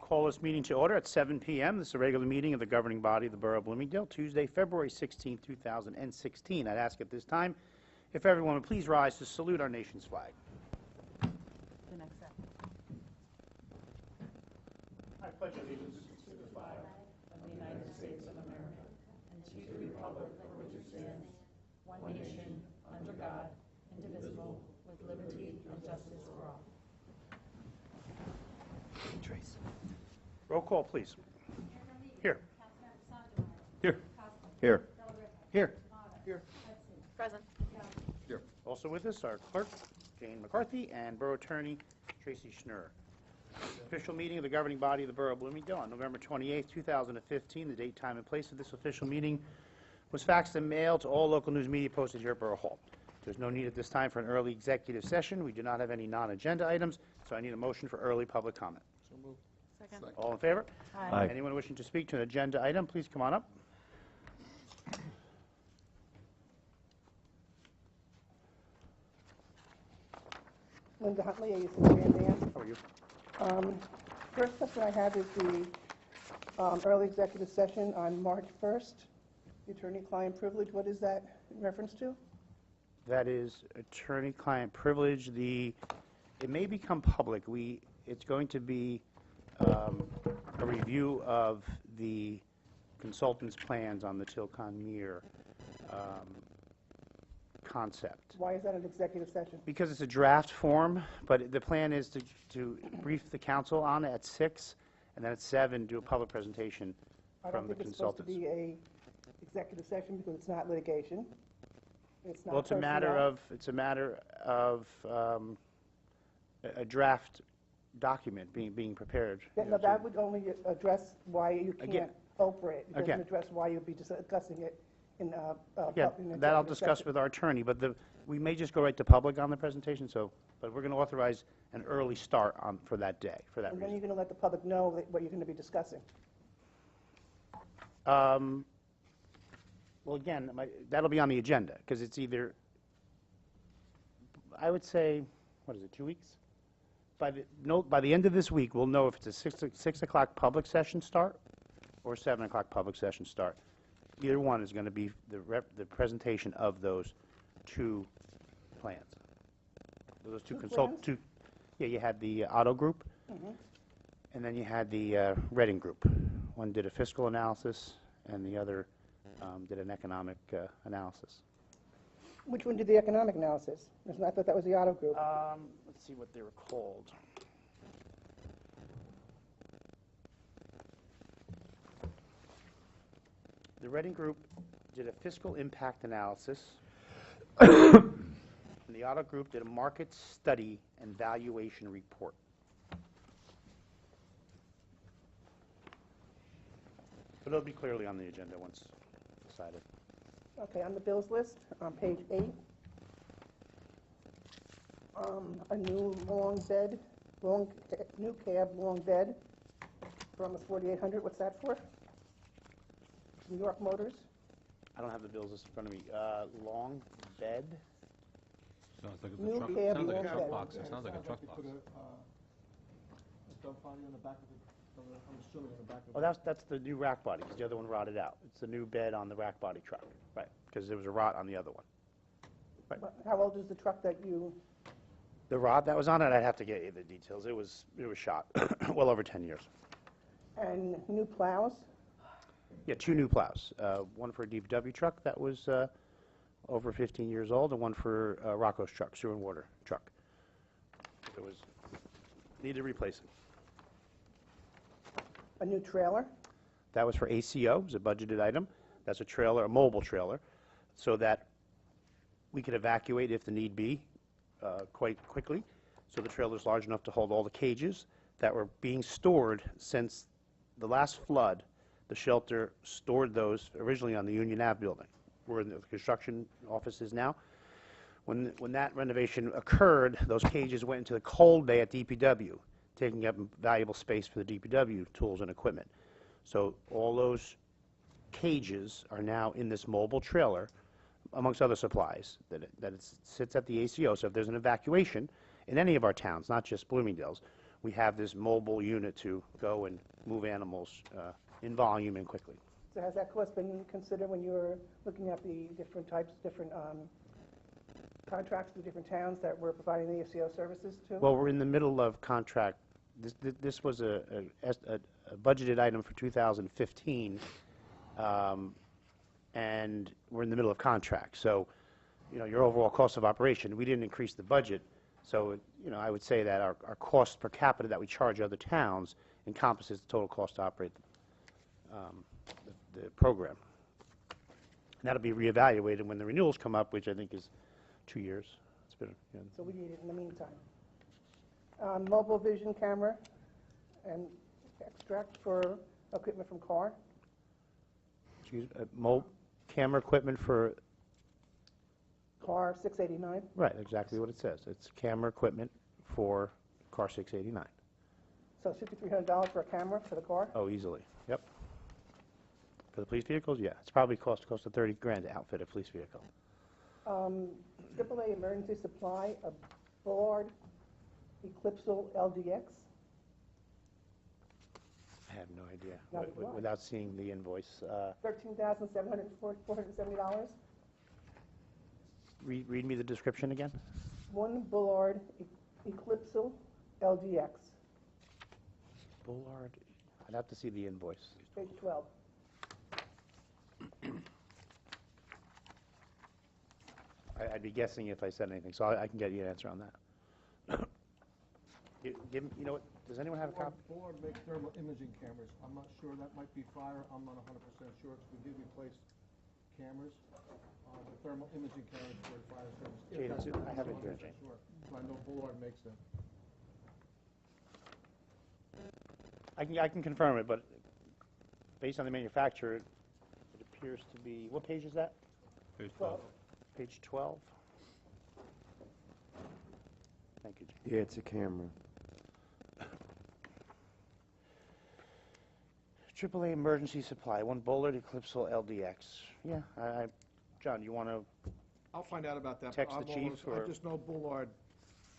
Call this meeting to order at 7 p.m. This is a regular meeting of the governing body of the Borough of Bloomingdale, Tuesday, February 16, 2016. I'd ask at this time if everyone would please rise to salute our nation's flag. The next step. I pledge allegiance To the flag of the United States of America and to the republic for which it stands, one nation, under God, indivisible, with liberty and justice for all. Trace. Roll call, please. Here. Here. Here. Here. Here. Present. Here. Also with us are Clerk Jane McCarthy and Borough Attorney Tracy Schnurr. Official meeting of the governing body of the Borough of Bloomingdale on November 28, 2015. The date, time, and place of this official meeting was faxed and mailed to all local news media posted here at Borough Hall. There's no need at this time for an early executive session. We do not have any non-agenda items, so I need a motion for early public comment. So moved. Second. All in favor? Aye. Anyone wishing to speak to an agenda item, please come on up. Linda Huntley, AUC Van Dam. How are you? First question I have is the early executive session on March 1st, the attorney-client privilege. What is that in reference to? That is attorney-client privilege. It may become public. It's going to be a review of the consultant's plans on the Tilcon-Mere concept. Why is that an executive session? Because it's a draft form, but the plan is to brief the council on it at 6, and then at 7, do a public presentation I don't from the think it's supposed to consultants. be a executive session because it's not litigation. It's not Well, it's a matter of a draft document being prepared. No, that would only address why you Again- can't open it. It again. doesn't address why you'll be discussing it in Yeah, in that I'll executive discuss session. with our attorney, but we may just go right to public on the presentation, but we're going to authorize an early start for that day, for that And when reason. you're going to let the public know what you're going to be discussing? Well, again, that'll be on the agenda, because it's either, I would say, what is it, 2 weeks? By the end of this week, we'll know if it's a 6 o'clock public session start or 7 o'clock public session start. Either one is going to be the presentation of those two plans. Those two plans? Yeah, you had the auto group, and then you had the Reading group. One did a fiscal analysis, and the other did an economic analysis. Which one did the economic analysis? I thought that was the auto group. Let's see what they were called. The Reading group did a fiscal impact analysis, and the auto group did a market study and valuation report. But it'll be clearly on the agenda once decided. Okay, on the bills list, on page 8, a new new cab, long bed for almost $4,800. What's that for? New York Motors. I don't have the bills list in front of me. Long bed. Sounds like New a truck. cab, Sounds like long a truck bed. box. It sounds like a truck box. Oh, that's the new rack body, because the other one rotted out. It's the new bed on the rack body truck, right, because there was a rot on the other one. How old is the truck that you, The rot that was on it, I'd have to get you the details. It was shot well over 10 years. and new plows? Yeah, 2 new plows, one for a DPW truck that was over 15 years old, and one for Rocco's truck, sewer and water truck. It was needed replacing. A new trailer? That was for ACO, it was a budgeted item. That's a trailer, a mobile trailer, so that we could evacuate if the need be quite quickly. So the trailer's large enough to hold all the cages that were being stored since the last flood. The shelter stored those originally on the Union Ave building, where the construction office is now. When that renovation occurred, those cages went into the cold bay at DPW, taking up valuable space for the DPW tools and equipment. So all those cages are now in this mobile trailer, amongst other supplies, that it sits at the ACO. So if there's an evacuation in any of our towns, not just Bloomingdale's, we have this mobile unit to go and move animals in volume and quickly. So has that cost been considered when you were looking at the different types, different contracts with different towns that were providing the ACO services to? Well, we're in the middle of contract. This was a budgeted item for 2015, and we're in the middle of contract. So, your overall cost of operation, we didn't increase the budget. So, I would say that our cost per capita that we charge other towns encompasses the total cost to operate the program. And that'll be reevaluated when the renewals come up, which I think is 2 years. It's been, So we need it in the meantime. Mobile vision camera and extract for equipment from car. camera equipment for, Car 689. right, exactly what it says. It's camera equipment for car 689. So $5,300 for a camera for the car. Oh, easily, yep. For the police vehicles, yeah. It's probably cost to 30 grand to outfit a police vehicle. AAA emergency supply, a Bullard Eclipsal LDX. I have no idea, Neither do I. without seeing the invoice. $13,470. Read me the description again. One Bullard Eclipsal LDX, Bullard, I'd have to see the invoice. page 12. I'd be guessing if I said anything, so I can get you an answer on that. You know what, does anyone have a copy? Bullard makes thermal imaging cameras. I'm not sure, that might be fire, I'm not 100% sure, because we did replace cameras, the thermal imaging cameras for the fire service. If Jane, that's I have it here, 100% Jane. sure. So I know Bullard makes them. I can confirm it, but based on the manufacturer, it appears to be, what page is that? Page 12. Page 12? Thank you, Jane. Yeah, it's a camera. AAA emergency supply, one Bullard Eclipsal LDX. Yeah, John, you want to, I'll find out about that. Text but the I'm chief, almost- or- I just know Bullard,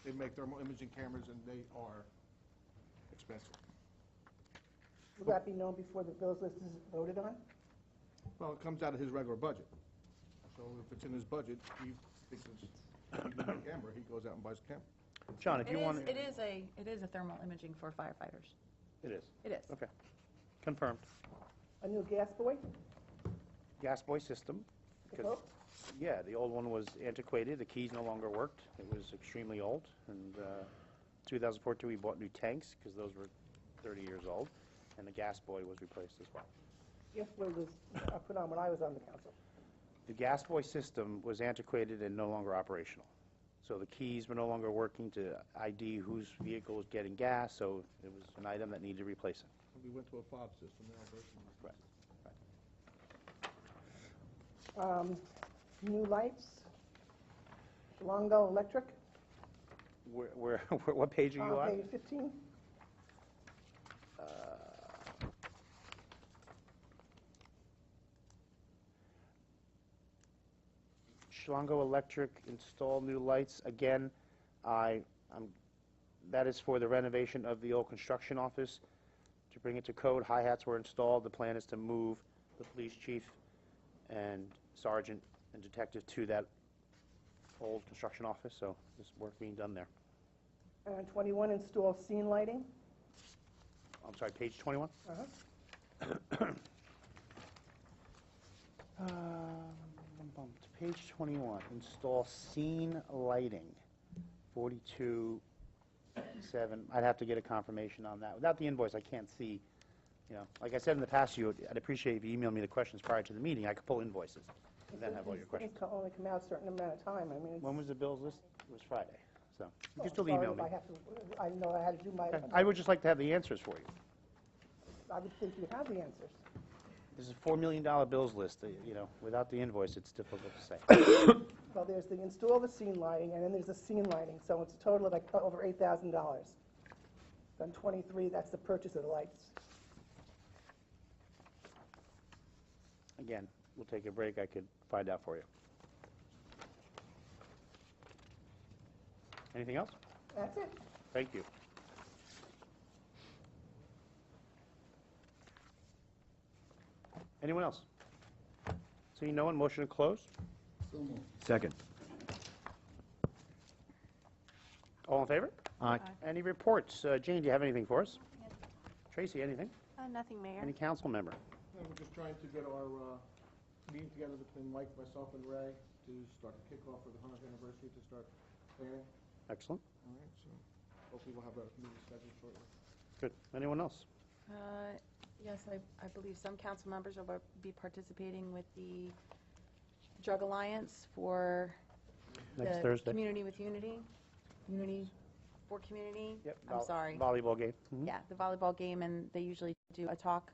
they make thermal imaging cameras, and they are expensive. Will that be known before the bills list is voted on? Well, it comes out of his regular budget. So if it's in his budget, he thinks he needs a camera, he goes out and buys a camera. John, if you want to. It is a thermal imaging for firefighters. It is, It is. okay. Confirmed. A new gas boy? Gas boy system. The Because, Pope? yeah, the old one was antiquated, the keys no longer worked, it was extremely old, and 2014 we bought new tanks, because those were 30 years old, and the gas boy was replaced as well. Gas boy was put on when I was on the council. The gas boy system was antiquated and no longer operational. So the keys were no longer working to ID whose vehicle was getting gas, so it was an item that needed replacing. We went to a fob system, now versus. Right. New lights, Longo Electric, What page are you on? page 15. Schlongo Electric install new lights. Again, that is for the renovation of the old construction office. To bring it to code, hi-hats were installed. The plan is to move the police chief and sergeant and detective to that old construction office, so there's work being done there. And 21, install scene lighting. I'm sorry, page 21? Page 21, install scene lighting, 42.7. I'd have to get a confirmation on that. Without the invoice, I can't see, like I said in the past, I'd appreciate if you emailed me the questions prior to the meeting. I could pull invoices and then have all your questions. These things only come out a certain amount of time. I mean, it's... When was the bills list? It was Friday, so you can Oh, still sorry email if me. I know I had to do my... Okay. I would just like to have the answers for you. I would think you have the answers. This is a $4 million bills list, without the invoice, it's difficult to say. Well, there's the install the scene lighting, and then there's the scene lighting, so it's a total of like over $8,000. Then 23, that's the purchase of the lights. Again, we'll take a break, I could find out for you. Anything else? That's it. Thank you. Anyone else? Seeing no one, motion to close. Second. All in favor? Aye. Any reports? Jane, do you have anything for us? Tracy, anything? Nothing, Mayor. Any council member? And we're just trying to get our meeting together between Mike, myself, and Ray to start the kickoff for the 100th anniversary to start planning. Excellent. All right, so hopefully we'll have a meeting scheduled shortly. Good. Anyone else? Yes, I believe some council members will be participating with the Drug Alliance for Next the Thursday? Community with Unity, Unity for Community. Yep. I'm sorry. Volleyball game. Mhm. Yeah, the volleyball game, and they usually do a talk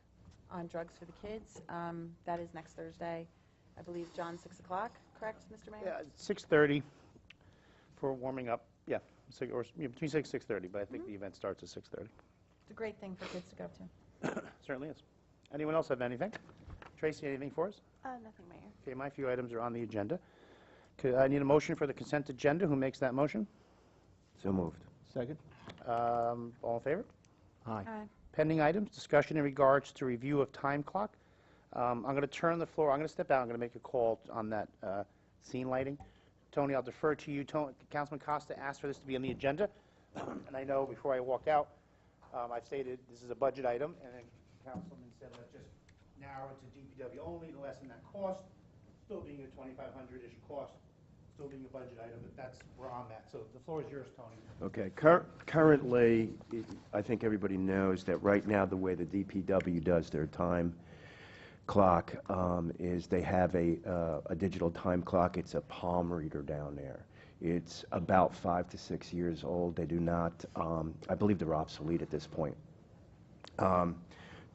on drugs for the kids. That is next Thursday. I believe, John, 6 o'clock, correct, Mr. Mayor? Yeah, 6:30 for warming up. Yeah, between 6 and 6:30, but I think the event starts at 6:30. It's a great thing for kids to go to. Certainly is. Anyone else have anything? Tracy, anything for us? Nothing, Mayor. Okay, my few items are on the agenda. I need a motion for the consent agenda. Who makes that motion? So moved. Second. All in favor? Aye. Pending items, discussion in regards to review of time clock. I'm going to turn the floor, I'm going to step out, I'm going to make a call on that scene lighting. Tony, I'll defer to you. Councilman Costa asked for this to be on the agenda, and I know before I walk out, I've stated this is a budget item, and then Councilman said let's just narrow it to DPW only to lessen that cost, still being a 2,500-ish cost, still being a budget item, but we're on that. So the floor is yours, Tony. Okay, currently, I think everybody knows that right now, the way the DPW does their time clock is they have a digital time clock. It's a palm reader down there. It's about 5 to 6 years old. They do not, I believe they're obsolete at this point. The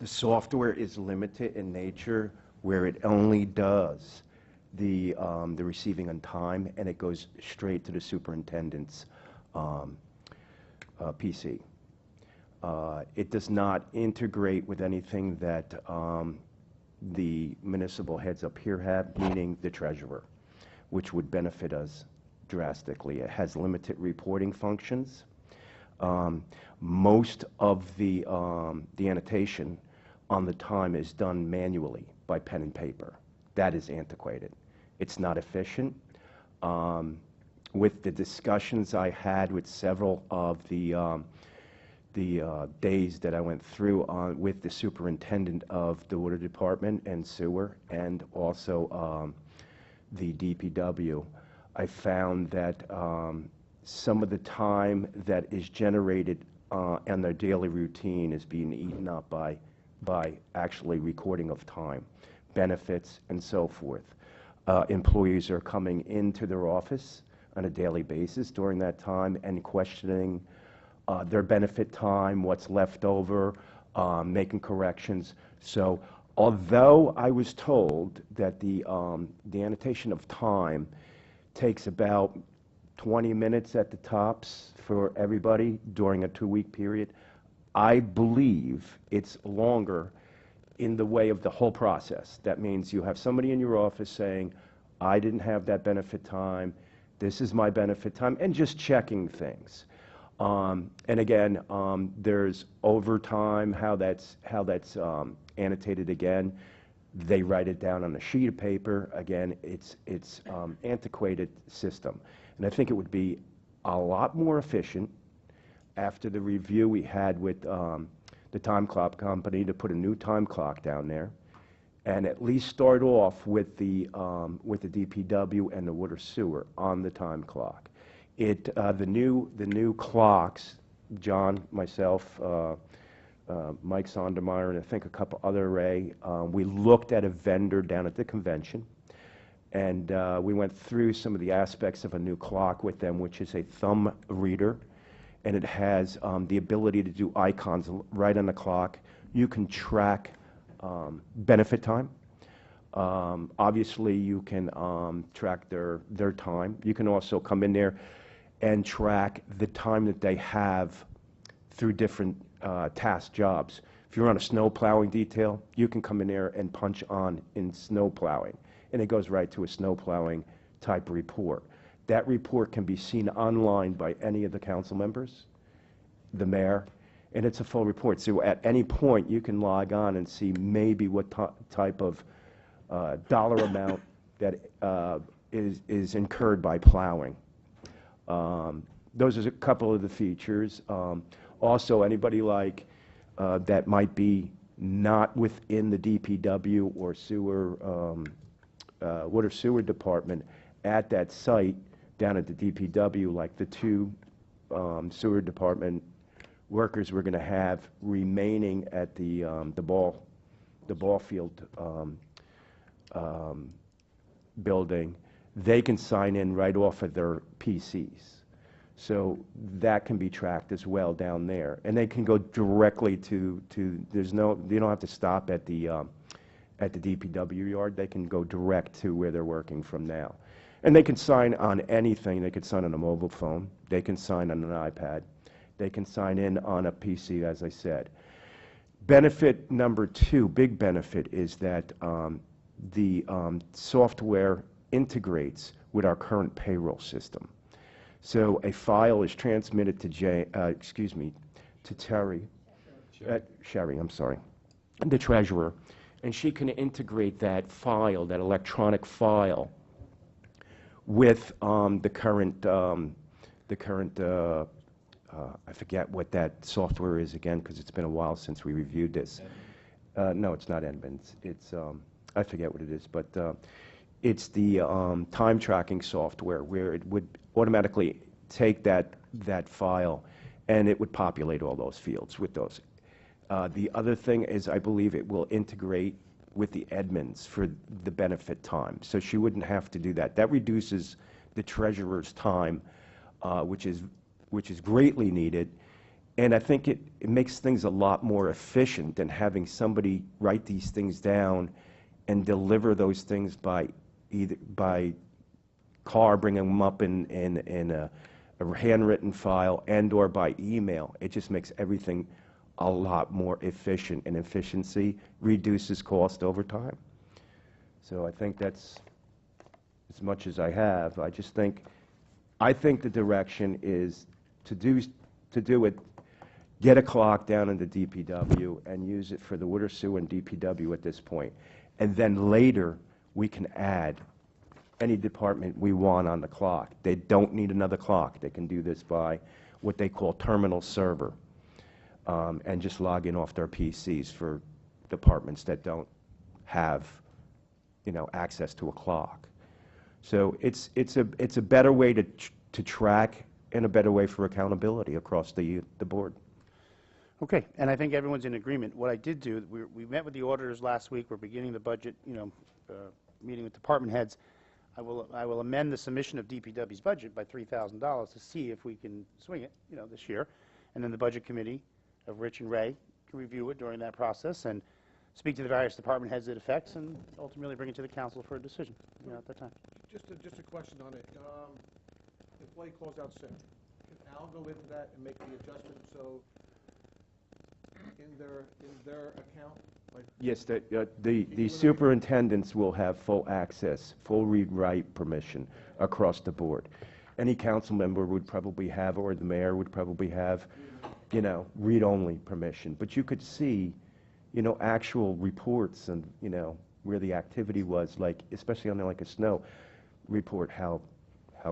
software is limited in nature where it only does the receiving on time, and it goes straight to the superintendent's PC. It does not integrate with anything that the municipal heads up here have, meaning the treasurer, which would benefit us drastically. It has limited reporting functions. Most of the annotation on the time is done manually by pen and paper. That is antiquated. It's not efficient. With the discussions I had with several of the days that I went through with the superintendent of the water department and sewer, and also the DPW, I found that some of the time that is generated on their daily routine is being eaten up by actually recording of time, benefits, and so forth. Employees are coming into their office on a daily basis during that time and questioning their benefit time, what's left over, making corrections. So although I was told that the annotation of time takes about 20 minutes at the tops for everybody during a 2-week period, I believe it's longer in the way of the whole process. That means you have somebody in your office saying, I didn't have that benefit time, this is my benefit time, and just checking things. And again, there's overtime, how that's annotated again. They write it down on a sheet of paper. Again, it's antiquated system. And I think it would be a lot more efficient after the review we had with the time clock company to put a new time clock down there, and at least start off with the DPW and the water sewer on the time clock. The new clocks, John, myself, Mike Sondermeyer, and I think a couple other we looked at a vendor down at the convention, and we went through some of the aspects of a new clock with them, which is a thumb reader, and it has the ability to do icons right on the clock. You can track benefit time. Obviously, you can track their time. You can also come in there and track the time that they have through different task jobs. If you're on a snow plowing detail, you can come in there and punch on in snow plowing, and it goes right to a snow plowing type report. That report can be seen online by any of the council members, the mayor, And it's a full report. So at any point, you can log on and see maybe what type of dollar amount that is incurred by plowing. Those are a couple of the features. Also, anybody like that might be not within the DPW or sewer, water sewer department at that site down at the DPW, like the two sewer department workers we're going to have remaining at the ball field building, they can sign in right off of their PCs. So that can be tracked as well down there. And they can go directly to there's no, you don't have to stop at the DPW yard. They can go direct to where they're working from now. And they can sign on anything. They could sign on a mobile phone. They can sign on an iPad. They can sign in on a PC, as I said. Benefit number two, big benefit, is that the software integrates with our current payroll system. So a file is transmitted to Sherry, I'm sorry, the treasurer, and she can integrate that file, that electronic file, with the current I forget what that software is again, because it's been a while since we reviewed this. No, it's not Edmunds. It's I forget what it is, but it's the time tracking software where it would automatically take that file and it would populate all those fields with those. The other thing is I believe it will integrate with the Edmunds for the benefit time, so she wouldn't have to do that. That reduces the treasurer's time, which is greatly needed, and I think it makes things a lot more efficient than having somebody write these things down and deliver those things by car, bringing them up in a handwritten file and/or by email. It just makes everything a lot more efficient, and efficiency reduces cost over time. So I think that's as much as I have. I think the direction is to do it, get a clock down in the DPW and use it for the water, sewer, and DPW at this point. And then later, we can add any department we want on the clock. They don't need another clock. They can do this by what they call terminal server, and just log in off their PCs for departments that don't have, access to a clock. So it's a better way to track and a better way for accountability across the board. Okay, and I think everyone's in agreement. What I did do, we met with the auditors last week. We're beginning the budget, meeting with department heads. I will amend the submission of DPW's budget by $3,000 to see if we can swing it, this year. And then the budget committee of Rich and Ray can review it during that process and speak to the various department heads it affects, and ultimately bring it to the council for a decision, at that time. Just a question on it. Employee calls out sick. Can Al go into that and make the adjustment so in their account? Like Yes, the superintendents will have full access, full read-write permission across the board. Any council member would probably have, or the mayor would probably have, read-only permission. But you could see, actual reports and, where the activity was, like, especially on like a snow report, how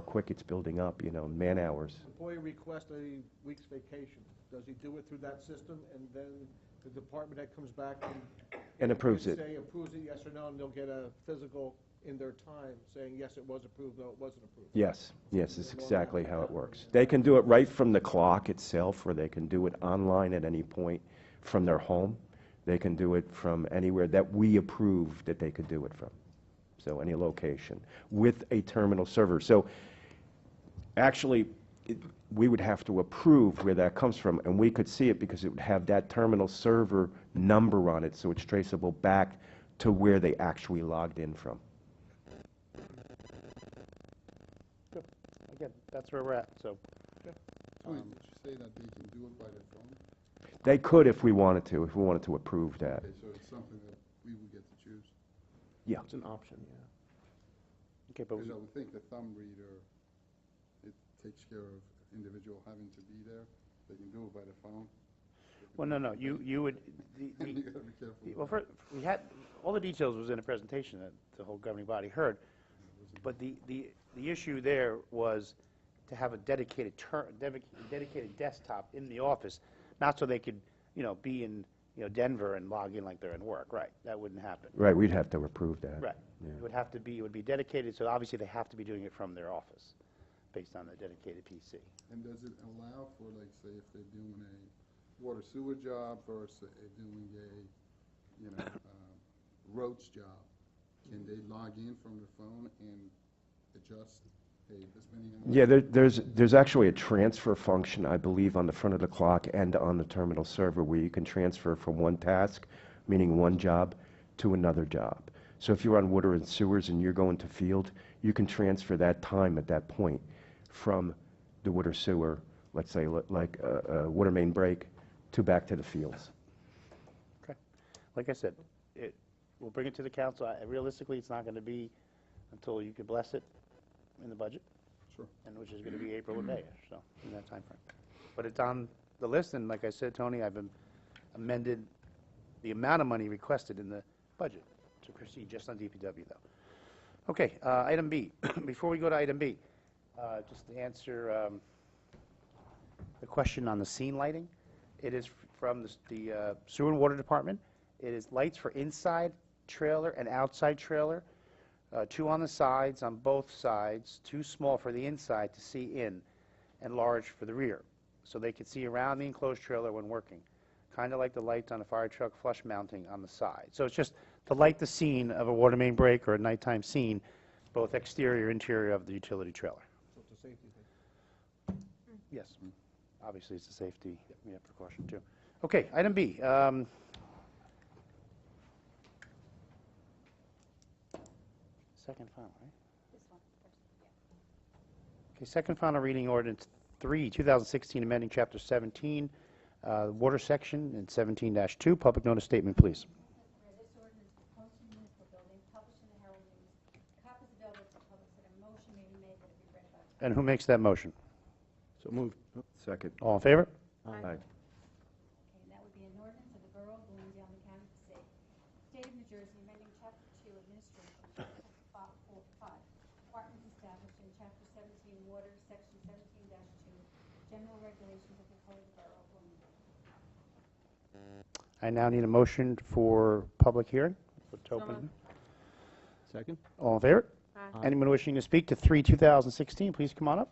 quick it's building up, man hours. employee requests a week's vacation. Does he do it through that system, and then the department head comes back And approves it. say approves it, yes or no, and they'll get a physical in their time saying, yes, it was approved, no, it wasn't approved? Yes, it's exactly how it works. They can do it right from the clock itself, or they can do it online at any point from their home. They can do it from anywhere that we approve that they could do it from. So any location with a terminal server. So actually, we would have to approve where that comes from, and we could see it because it would have that terminal server number on it, so it's traceable back to where they actually logged in from. Good. Again, that's where we're at, so. Did you say that they can do it by their phone? They could if we wanted to approve that. Okay, so it's something that we would get to choose? Yeah. It's an option, yeah. Okay, but Because I would think the thumb reader, it takes care of individual having to be there. They can do it by the phone. Well, no, you would, You gotta be careful with well, that. we had, all the details was in a presentation that the whole governing body heard, but the issue there was to have a dedicated dedicated desktop in the office, not so they could, be in, Denver and log in like they're in work, right? That wouldn't happen. Right, we'd have to approve that. Right. Yeah. It would be dedicated, so obviously they have to be doing it from their office, based on the dedicated PC. And does it allow for, like, say, if they're doing a water sewer job versus doing a, roach job, can they log in from their phone and adjust, hey, this many? Yeah, there's actually a transfer function, I believe, on the front of the clock and on the terminal server where you can transfer from one task, meaning one job, to another job. So if you're on water and sewers and you're going to field, you can transfer that time at that point from the water sewer, let's say like a water main break, to back to the fields. Okay. Like I said, we'll bring it to the council. Realistically, it's not going to be until you can bless it in the budget. Sure. And which is going to be April or May, so in that time frame. But it's on the list, and like I said, Tony, I've amended the amount of money requested in the budget to proceed just on DPW, though. Okay, item B. Before we go to item B, just to answer the question on the scene lighting, it is from the Sewer and Water Department. It is lights for inside trailer and outside trailer. 2 on the sides, on both sides, 2 small for the inside to see in, and large for the rear, so they can see around the enclosed trailer when working, kind of like the lights on a fire truck flush mounting on the side. So it's just to light the scene of a water main break or a nighttime scene, both exterior and interior of the utility trailer. So it's a safety thing. Yes, obviously it's a safety precaution too. Okay, item B. Second final, right? This one first, yeah. Okay, second final reading ordinance 3, 2016, amending chapter 17, water section, and 17-2. Public notice statement, please. Where this ordinance was posted in the municipal building, published in the Herald News, copies available to the public, so that a motion may be made that it be read by And who makes that motion? So moved. Second. All in favor? Aye. Okay, and that would be an ordinance of the Borough of Bloomingdale, the County of Passaic, State of New Jersey, amending Chapter 2, Administration, Chapter 5, Departments established in Chapter 17, Water, Section 17-2, General Regulations of the Code of the Borough of Bloomingdale. I now need a motion for public hearing. To open. Second? All in favor? Aye. Anyone wishing to speak to 3, 2016, please come on up.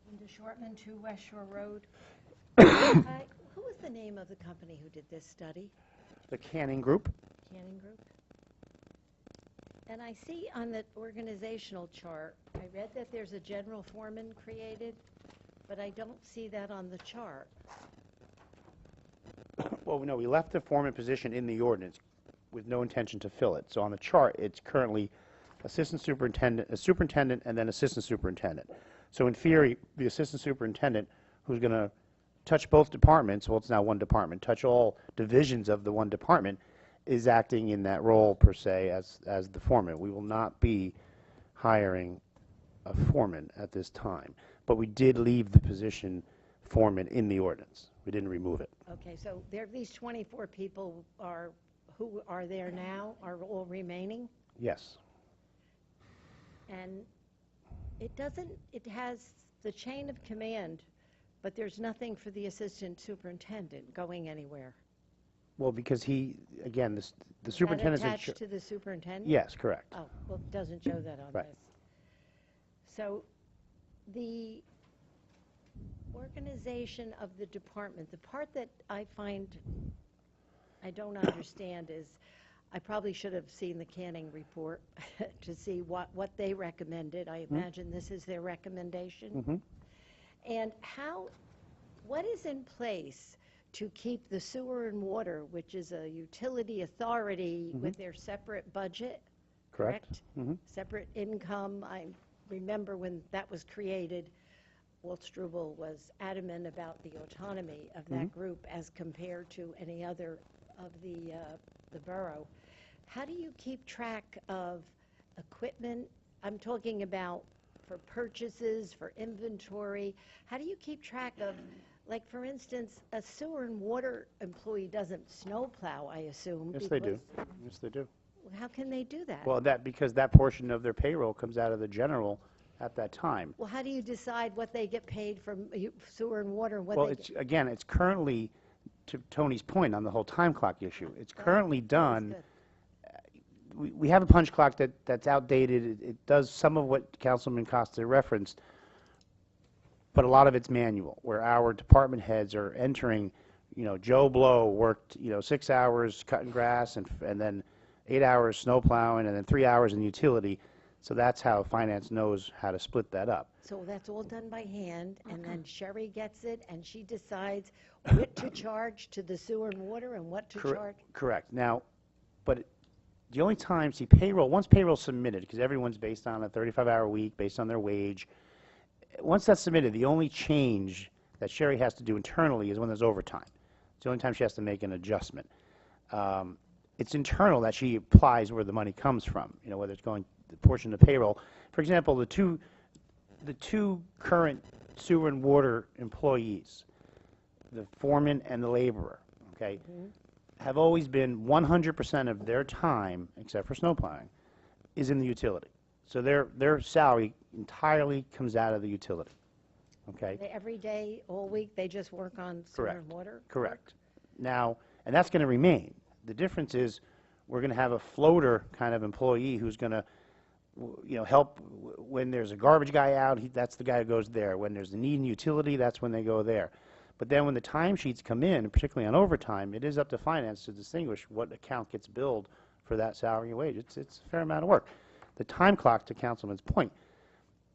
Linda Shortman, 2 West Shore Road. Who was the name of the company who did this study? The Canning Group. Canning Group? And I see on the organizational chart, I read that there's a general foreman created, but I don't see that on the chart. Well, no, we left the foreman position in the ordinance with no intention to fill it. So on the chart, it's currently assistant superintendent, a superintendent, and then assistant superintendent. So in theory, the assistant superintendent, who's going to touch both departments, well, it's now one department, touch all divisions of the one department, is acting in that role, per se, as the foreman. We will not be hiring a foreman at this time. But we did leave the position foreman in the ordinance. We didn't remove it. Okay, so there, these 24 people who are there now are all remaining? Yes. And it has the chain of command, but there's nothing for the assistant superintendent going anywhere. Well, because he, again, the Is that superintendent's in attached to the superintendent? Yes, correct. Oh, well, it doesn't show that on Right. this. So the organization of the department, the part that I find I don't understand is, I probably should have seen the Canning report to see what they recommended. I imagine this is their recommendation. Mhm. And what is in place to keep the sewer and water, which is a utility authority with their separate budget, correct? Mhm. Separate income. I remember when that was created, Walt Struble was adamant about the autonomy of that group as compared to any other of the borough. How do you keep track of equipment? I'm talking about for purchases, for inventory? How do you keep track of, like, for instance, a sewer and water employee doesn't snowplow, I assume? Yes, they do. because- Yes, they do. How can they do that? Well, because that portion of their payroll comes out of the general at that time. Well, how do you decide what they get paid from sewer and water and what Well, they it's, get? again, it's currently, to Tony's point on the whole time clock issue, it's currently done. We have a punch clock that's outdated. It does some of what Councilman Costa referenced, but a lot of it's manual, where our department heads are entering, Joe Blow worked, 6 hours cutting grass and then 8 hours snow plowing and then 3 hours in utility. So that's how finance knows how to split that up. So that's all done by hand, and then Sherry gets it, and she decides what to charge to the sewer and water and what to charge? Correct. Now, but the only time, once payroll's submitted, because everyone's based on a 35-hour week, based on their wage, once that's submitted, the only change that Sherry has to do internally is when there's overtime. It's the only time she has to make an adjustment. It's internal that she applies where the money comes from, whether it's going the portion of payroll. For example, the two current sewer and water employees, the foreman and the laborer, okay, have always been 100% of their time, except for snow plowing, is in the utility. So their salary entirely comes out of the utility, okay? Every day, all week, they just work on sewer and water? Correct. Now, and that's going to remain. The difference is we're going to have a floater kind of employee who's going to, help when there's a garbage guy out. That's the guy who goes there. When there's a need in utility, that's when they go there. But then when the timesheets come in, particularly on overtime, it is up to finance to distinguish what account gets billed for that salary and wage. It's a fair amount of work. The time clock, to Councilman's point,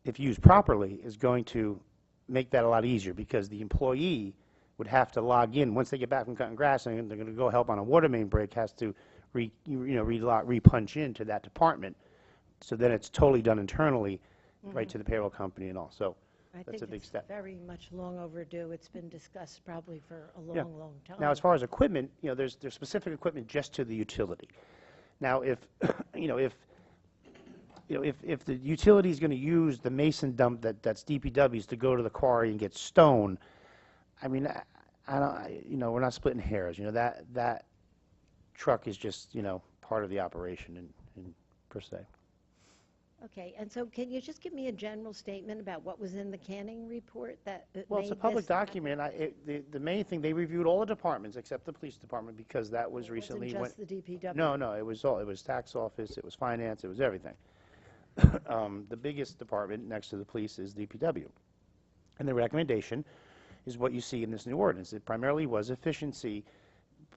if used properly, is going to make that a lot easier, because the employee would have to log in once they get back from cutting grass and they're going to go help on a water main break, has to re-punch into that department. So then it's totally done internally, right to the payroll company and all. So that's a big step. I think it's very much long overdue. It's been discussed probably for a Yeah. long, long time. Now, as far as equipment, there's specific equipment just to the utility. Now, if if the utility is going to use the mason dump that's DPW's to go to the quarry and get stone, I mean, I don't, we're not splitting hairs. That truck is just, part of the operation in per se. Okay, and so can you just give me a general statement about what was in the Canning report that Well, it's a made public this- document. The main thing, they reviewed all the departments except the police department, because that was It recently. wasn't just the DPW? No, it was all. It was tax office, it was finance, it was everything. The biggest department next to the police is DPW. And the recommendation is what you see in this new ordinance. It primarily was efficiency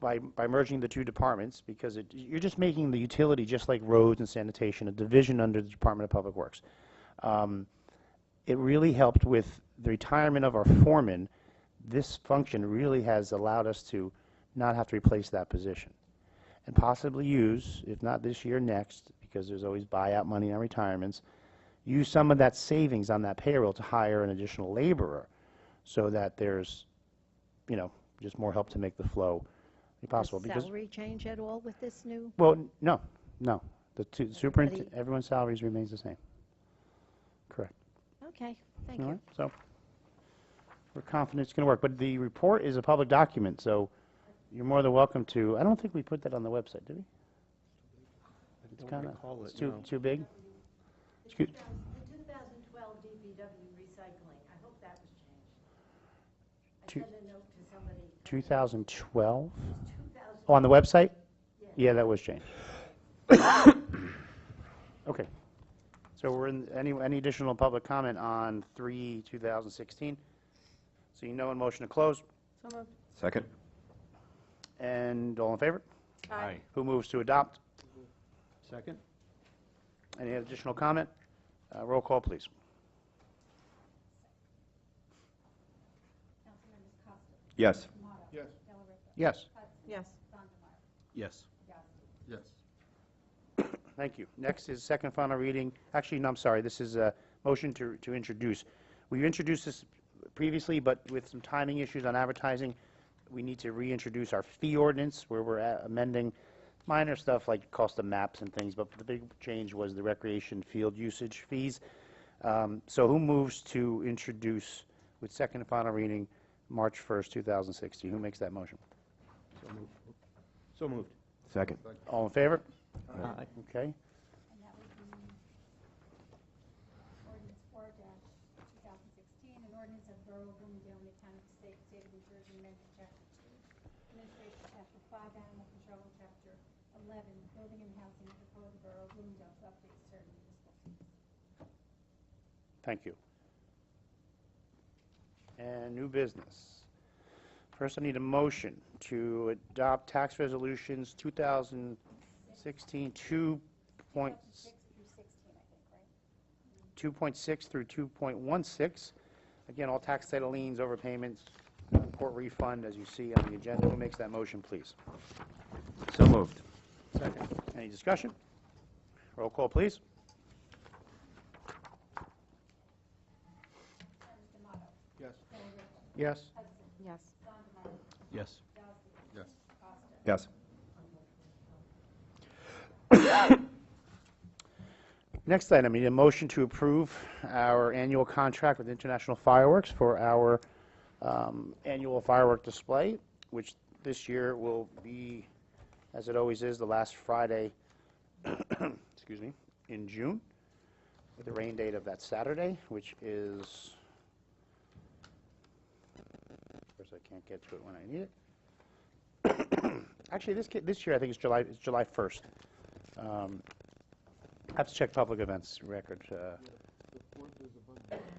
by merging the two departments, because you're just making the utility, just like roads and sanitation, a division under the Department of Public Works. It really helped with the retirement of our foreman. This function really has allowed us to not have to replace that position, and possibly use, if not this year, next, because there's always buyout money on retirements, use some of that savings on that payroll to hire an additional laborer, so that there's, just more help to make the flow possible. Does salary change at all with this new? Well, no. The superintendent, everyone's salaries remains the same. Correct. Okay, thank All you. right, so we're confident it's going to work. But the report is a public document, so you're more than welcome to. I don't think we put that on the website, did we? It's kind of too big. The 2012 DPW recycling, I hope that was changed. I sent a note to somebody. 2012. 2000. Oh, on the website? Yeah, that was changed. Okay. So we're in any additional public comment on 3/2016? Seeing no one, motion to close. So moved. Second? And all in favor? Aye. Who moves to adopt? Second? Any additional comment? Roll call, please. Councilmembers Costa. Yes. Tomato. Yes. Delariva. Yes. Hudson. Yes. Sondemire. Yes. Yasi. Yes. Thank you. Next is second final reading. Actually, no, I'm sorry. This is a motion to introduce. We introduced this previously, but with some timing issues on advertising, we need to reintroduce our fee ordinance, where we're amending minor stuff like cost of maps and things, but the big change was the recreation field usage fees. So who moves to introduce with second and final reading, March 1st, 2016? Who makes that motion? So moved. Second. All in favor? Aye. Okay. And that would be ordinance 4-2016, an ordinance of the Borough of Bloomingdale, Mechanic State, State of New Jersey, amending Chapter 2, Administration, Chapter 5, Animal Control, and Chapter 11, Building and Housing of the Code of the Borough of Bloomingdale to update certain municipal fees. Thank you. And new business. First, I need a motion to adopt tax resolutions 2016 2.6 through 16, I think, right? 2.6 through 2.16. Again, all tax title liens, overpayments, court refund, as you see on the agenda. Who makes that motion, please? So moved. Second. Any discussion? Roll call, please. D'Amato. Yes. Del Rippe. Yes. Hudson. Yes. Sondemire. Yes. Yasi. Yes. Costa. Yes. Next item, I need a motion to approve our annual contract with International Fireworks for our annual firework display, which this year will be, as it always is, the last Friday, excuse me, in June, with the rain date of that Saturday, which is, of course, I can't get to it when I need it. Actually, this year I think it's July 1st. I have to check public events record.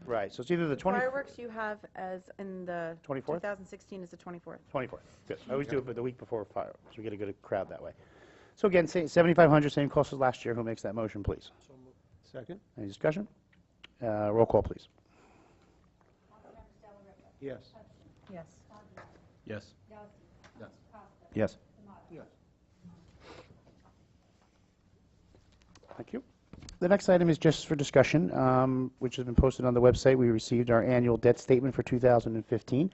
Right, so it's either the 20th, Fireworks you have as in the 24th? 2016 is the 24th. 24th. Good. I always do it the week before fireworks. We get a good crowd that way. So again, 7,500, same cost as last year. Who makes that motion, please? So moved. Second? Any discussion? Roll call, please. Councilmembers Del Rippe. Yes. Hudson. Yes. Sondemire. Yes. Yasi. Yes. Costa. Yes. D'Amato. Yes. Thank you. The next item is just for discussion, which has been posted on the website. We received our annual debt statement for 2015.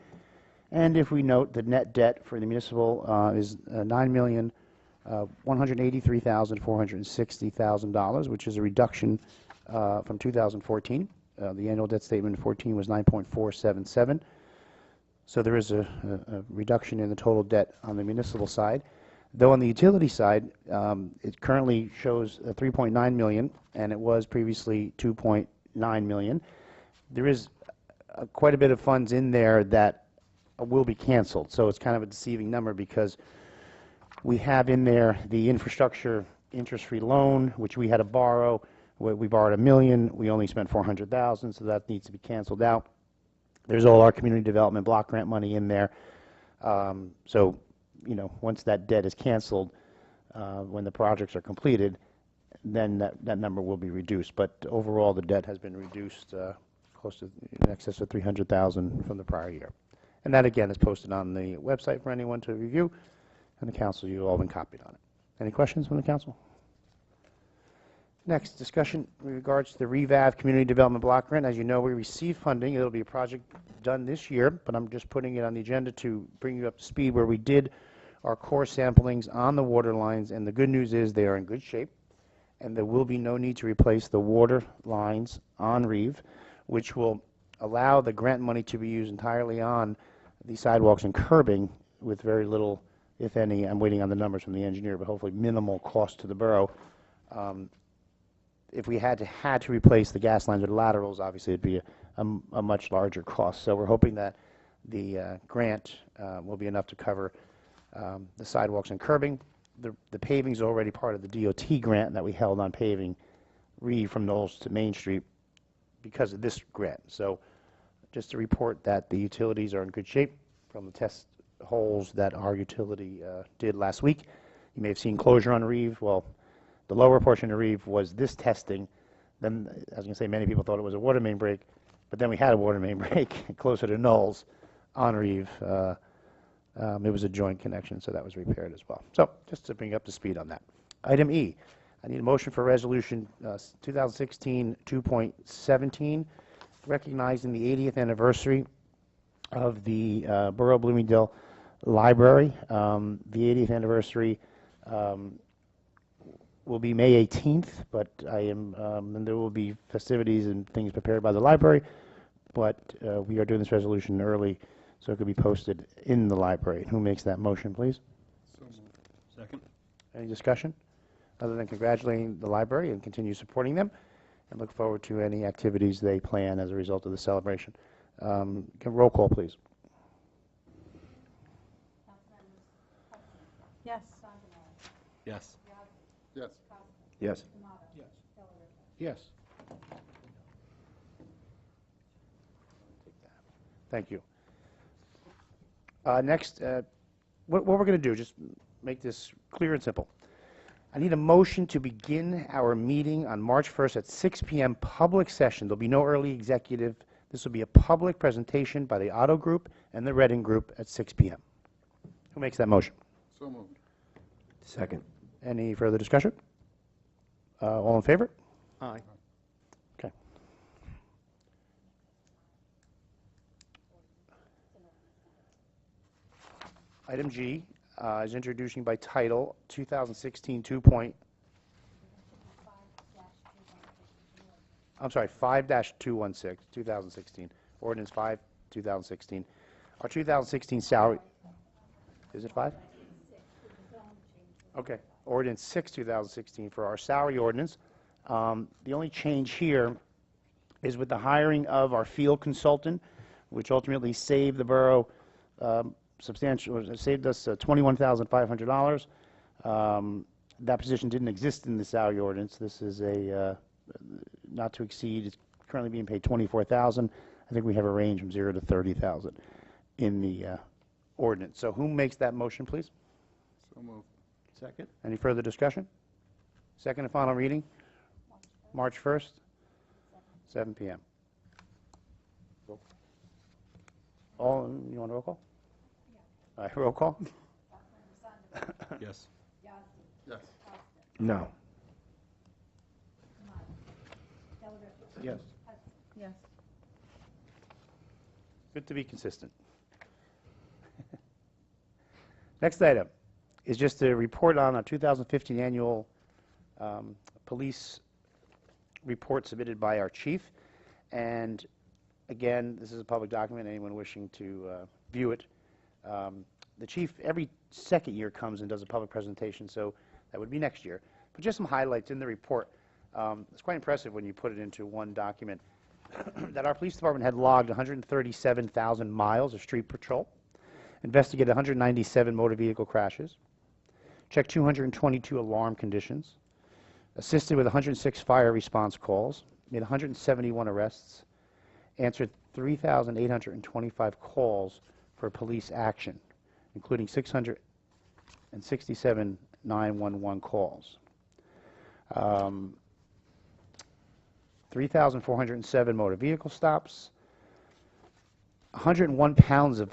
And if we note, the net debt for the municipal is $9,183,460,000, which is a reduction from 2014. The annual debt statement in 14 was 9.477. So there is a reduction in the total debt on the municipal side. Though on the utility side, it currently shows 3.9 million, and it was previously 2.9 million. There is quite a bit of funds in there that will be canceled. So it's kind of a deceiving number because we have in there the infrastructure interest-free loan, which we had to borrow. We borrowed $1 million. We only spent $400,000, so that needs to be canceled out. There's all our community development block grant money in there. So, you know, once that debt is canceled, when the projects are completed, then that number will be reduced. But overall, the debt has been reduced close to in excess of $300,000 from the prior year. And that, again, is posted on the website for anyone to review. And the council, you've all been copied on it. Any questions from the council? Next, discussion in regards to the REVAV Community Development Block Grant. As you know, we received funding. It'll be a project done this year, but I'm just putting it on the agenda to bring you up to speed where we did our core samplings on the water lines, and the good news is they are in good shape, and there will be no need to replace the water lines on Reeve, which will allow the grant money to be used entirely on the sidewalks and curbing with very little, if any, I'm waiting on the numbers from the engineer, but hopefully minimal cost to the borough. If we had to replace the gas lines or the laterals, obviously it'd be a much larger cost. So we're hoping that the grant will be enough to cover the sidewalks and curbing. The paving is already part of the DOT grant that we held on paving Reeve from Knowles to Main Street because of this grant. So just to report that the utilities are in good shape from the test holes that our utility did last week. You may have seen closure on Reeve. Well, the lower portion of Reeve was this testing. Then, I was going to say, many people thought it was a water main break, but then we had a water main break closer to Knowles on Reeve. It was a joint connection, so that was repaired as well. So just to bring you up to speed on that. Item E, I need a motion for resolution 2016 2.17, recognizing the 80th anniversary of the Borough of Bloomingdale Library. The 80th anniversary will be May 18th, but and there will be festivities and things prepared by the library, but we are doing this resolution early, so it could be posted in the library. Who makes that motion, please? So moved. Second? Any discussion? Other than congratulating the library and continue supporting them, and look forward to any activities they plan as a result of the celebration. Roll call, please. Councilmembers Hudson, Yes. Sandemeyer, Yes. Yazdi, Yes. Costa, Yes. Tomato, Yes. Delariva. Yes. Thank you. Next, what we're going to do, just make this clear and simple. I need a motion to begin our meeting on March 1st at 6 p.m. public session. There'll be no early executive. This will be a public presentation by the Otto Group and the Reading Group at 6 p.m. Who makes that motion? So moved. Second. Any further discussion? All in favor? Aye. Okay. Item G is introducing by title 2016 I'm sorry, 5-216, 2016, Ordinance 5, 2016. Our 2016 salary, is it 5? Okay, Ordinance 6, 2016 for our salary ordinance. The only change here is with the hiring of our field consultant, which ultimately saved the borough saved us $21,500. That position didn't exist in the salary ordinance. This is a not to exceed. It's currently being paid $24,000. I think we have a range from 0 to 30,000 in the ordinance. So who makes that motion, please? So moved. Second? Any further discussion? Second and final reading, March 1st, 7 p.m. All, you want a roll call? All right, roll call? Councilmember Sandemeyer, Yes. Yazdi, Yes. Costa, No. Tomato, Delariva. Yes. Hudson. Yes. Good to be consistent. Next item is just a report on our 2015 annual police report submitted by our chief. And again, this is a public document, anyone wishing to view it. The chief every second year comes and does a public presentation, so that would be next year. But just some highlights in the report. It's quite impressive when you put it into one document that our police department had logged 137,000 miles of street patrol, investigated 197 motor vehicle crashes, checked 222 alarm conditions, assisted with 106 fire response calls, made 171 arrests, answered 3,825 calls for police action, including 667 911 calls. 3,407 motor vehicle stops. 101 pounds of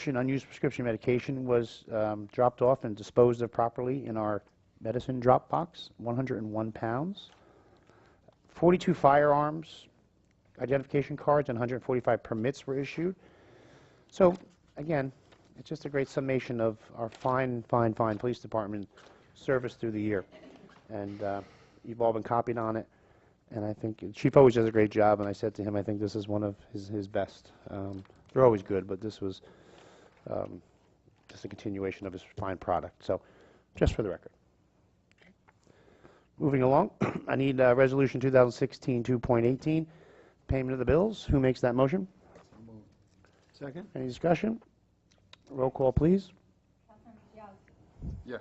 unused prescription medication was dropped off and disposed of properly in our medicine drop box. 101 pounds. 42 firearms identification cards and 145 permits were issued. So again, it's just a great summation of our fine police department service through the year. And you've all been copied on it. And I think the chief always does a great job, and I said to him, I think this is one of his best. They're always good, but this was just a continuation of his fine product. So just for the record. Moving along, I need Resolution 2016 2.18, payment of the bills. Who makes that motion? So moved. Second? Any discussion? Roll call, please. Councilmembers Yazdi, Yes.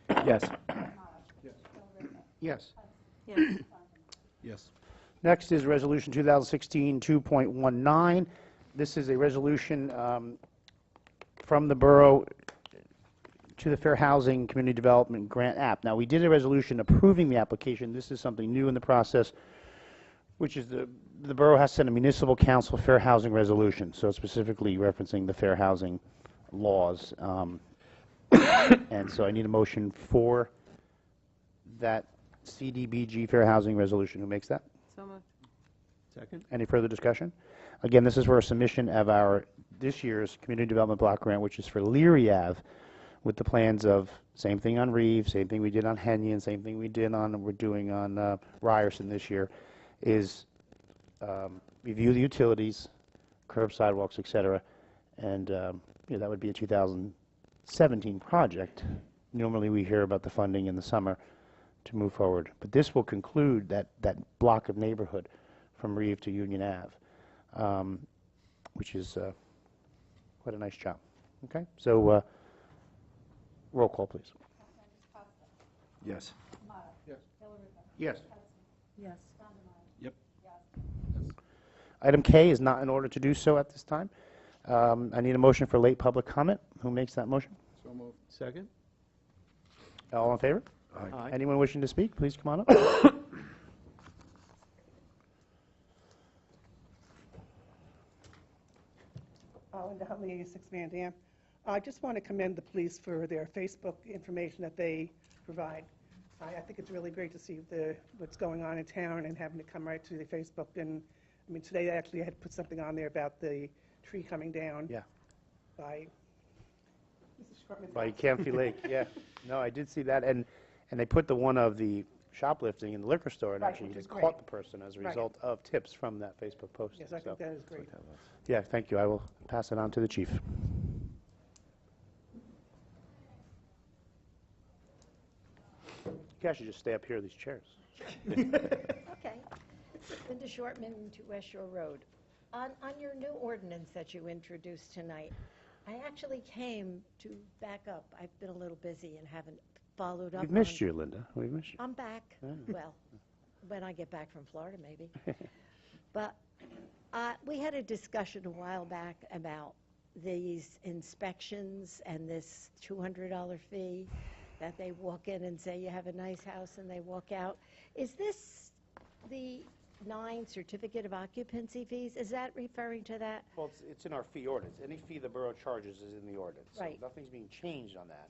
Costa, Yes. Tomato, Yes. Delariva. Yes. Yes. Sandemeyer. Yes. Next is Resolution 2016 2.19. This is a resolution from the borough to the Fair Housing Community Development Grant app. Now, we did a resolution approving the application. This is something new in the process, which is the borough has to send a municipal council fair housing resolution, so specifically referencing the fair housing laws. And so I need a motion for that CDBG fair housing resolution. Who makes that? So moved. Second? Any further discussion? Again, this is for a submission of our this year's Community Development Block Grant, which is for Leary Ave, with the plans of, same thing on Reeve, same thing we did on Henyon, same thing we're doing on Ryerson this year, is review the utilities, curb, sidewalks, et cetera, and that would be a 2017 project. Normally, we hear about the funding in the summer to move forward, but this will conclude that block of neighborhood from Reeve to Union Ave, which is quite a nice job. Okay, so roll call, please. Councilmembers Costa, Yes. Tomato, Yes. Delariva, Yes. Hudson, Yes. Sondemire, Yep. Yasi. Item K is not in order to do so at this time. I need a motion for late public comment. Who makes that motion? So moved. Second? All in favor? Aye. Anyone wishing to speak, please come on up. Linda Huntley, 86 Van Dam. I just want to commend the police for their Facebook information that they provide. I think it's really great to see what's going on in town and having to come right to the Facebook. And, I mean, today I actually had put something on there about the tree coming down Yeah. by Mrs. Shortman's By house. Camphy Lake, yeah. No, I did see that, and they put the one of the shoplifting in the liquor store, and Right, actually which they is caught great. the person as a Right. result of tips from that Facebook post. Yes, I think that is great. Yeah, thank you. I will pass it on to the chief. You guys should just stay up here in these chairs. Okay. Linda Shortman to West Shore Road. On your new ordinance that you introduced tonight, I actually came to back up. I've been a little busy and haven't followed up. We've missed on- you, Linda. We've missed you. I'm back. Well, when I get back from Florida, maybe. But we had a discussion a while back about these inspections and this $200 fee that they walk in and say you have a nice house and they walk out. Is this the 9 certificate of occupancy fees? Is that referring to that? Well, it's in our fee ordinance. Any fee the borough charges is in the ordinance. So Right. nothing's being changed on that.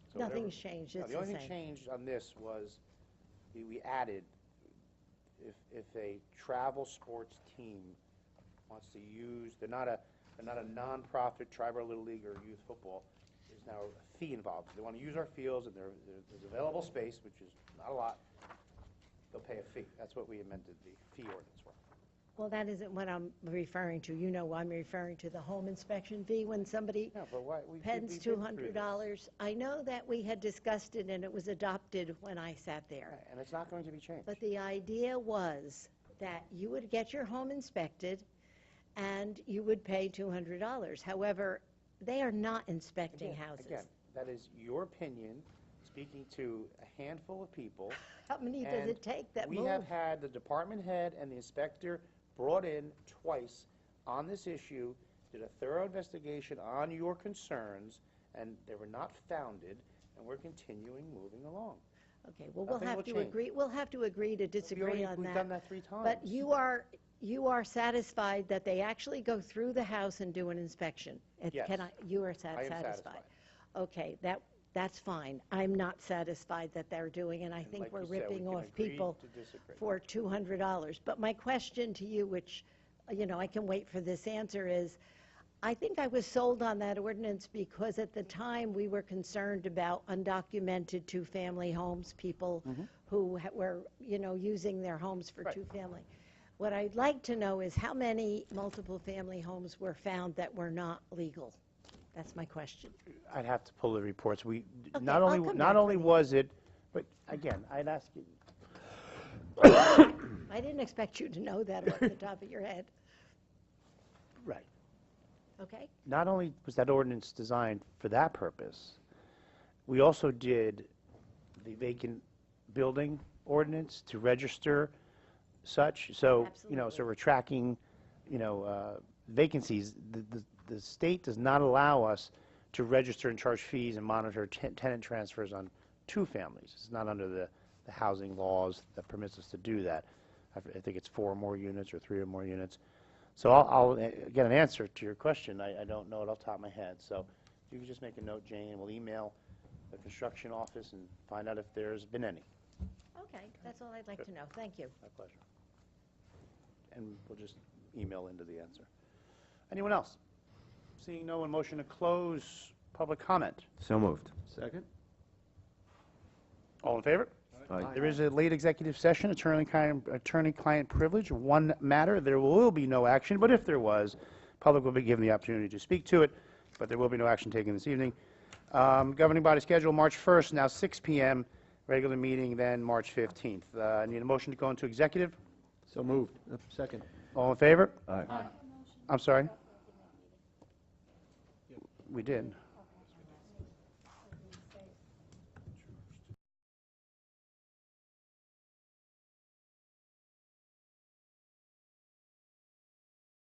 So whatever- Nothing's changed, No, it's the the only thing same. changed on this was we added, if a travel sports team wants to use, they're not a nonprofit Triborough Little League or youth football, there's now a fee involved. If they want to use our fields and there's available space, which is not a lot, they'll pay a fee. That's what we amended the fee ordinance for. Well, that isn't what I'm referring to. You know, I'm referring to the home inspection fee when somebody No, but why, we've pens been through this. $200. I know that we had discussed it and it was adopted when I sat there. Right, and it's not going to be changed. But the idea was that you would get your home inspected and you would pay $200. However, they are not inspecting houses. Again, that is your opinion, speaking to a handful of people. How many does and it take that we move? have had the department head and the inspector brought in twice on this issue, did a thorough investigation on your concerns, and they were not founded, and we're continuing moving along. Okay, well, we'll Nothing have will to change. agree, we'll have to agree to disagree on We've that. done that 3 times. But you are satisfied that they actually go through the house and do an inspection? Yes. You are I am satisfied? satisfied. Okay, that's fine. I'm not satisfied that they're doing, and I think like we're you said, we ripping can off agree people to disagree. for $200. But my question to you, which, I can wait for this answer, is I think I was sold on that ordinance because at the time we were concerned about undocumented 2-family homes, people who were, using their homes for Right. 2-family. What I'd like to know is how many multiple-family homes were found that were not legal? That's my question. I'd have to pull the reports. We, Okay, not I'll only, come not back only for the was it, but again, I'd ask you, I didn't expect you to know that off the top of your head, right. okay? Not only was that ordinance designed for that purpose, we also did the vacant building ordinance to register such. So, so Absolutely. we're tracking, vacancies. The state does not allow us to register and charge fees and monitor tenant transfers on 2 families. It's not under the housing laws that permits us to do that. I think it's 4 or more units or 3 or more units. So I'll get an answer to your question. I don't know it off the top of my head. So you can just make a note, Jane, and we'll email the construction office and find out if there's been any. Okay, that's all I'd like to know. Thank you. My pleasure. And we'll just email into the answer. Anyone else? Seeing no one, motion to close Public comment. So moved. Second? All in favor? Aye. There is a late executive session, attorney-client privilege, one matter. There will be no action, but if there was, public will be given the opportunity to speak to it, but there will be no action taken this evening. Governing body schedule, March 1st, now 6 p.m., regular meeting, then March 15th. I need a motion to go into executive. So moved. Second? All in favor? Aye. I'm sorry? We did.